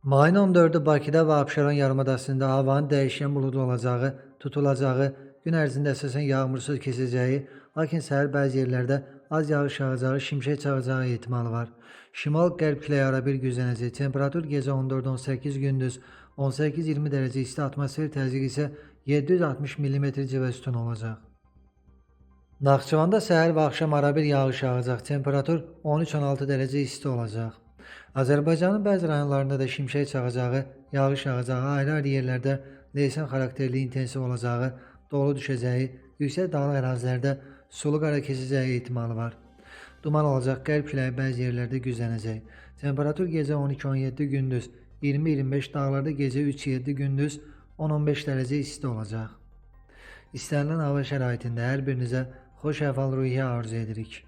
Mayın 14'ü Bakıda və Abşeron yarımadasında havanın dəyişkən buludlu olacağı, tutulacağı, gün ərzində əsasən yağmursuz keçəcəyi, lakin səhər bəzi yerlərdə az yağış yağacağı, şimşək çaxacağı ehtimalı var. Şimal-qərb küləyi arabir güclənəcək. Temperatur gecə 14-18, gündüz 18-20 dərəcə isti, atmosfer təzyiqi isə 760 mm civə sütun olacaq. Naxçıvanda səhər və axşam arabir yağış yağacaq. Temperatur 13-16 dərəcə isti olacaq. Azərbaycanın bəzi rayonlarında da şimşək çaxacağı, yağış yağacağı, ayrı-ayrı yerlərdə leysan xarakterli intensiv olacağı, dolu düşəcəyi, yüksək dağlıq ərazilərdə sulu qara keçəcəyi ehtimalı var. Duman olacaq, qərb küləyi bəzi yerlərdə güclənəcək. Temperatur gecə 12-17, gündüz 20-25, dağlarda gecə 3-7, gündüz 10-15 dərəcə isti olacaq. İstənilən hava şəraitində hər birinizə xoş əhval-ruhiyyə arzu edirik.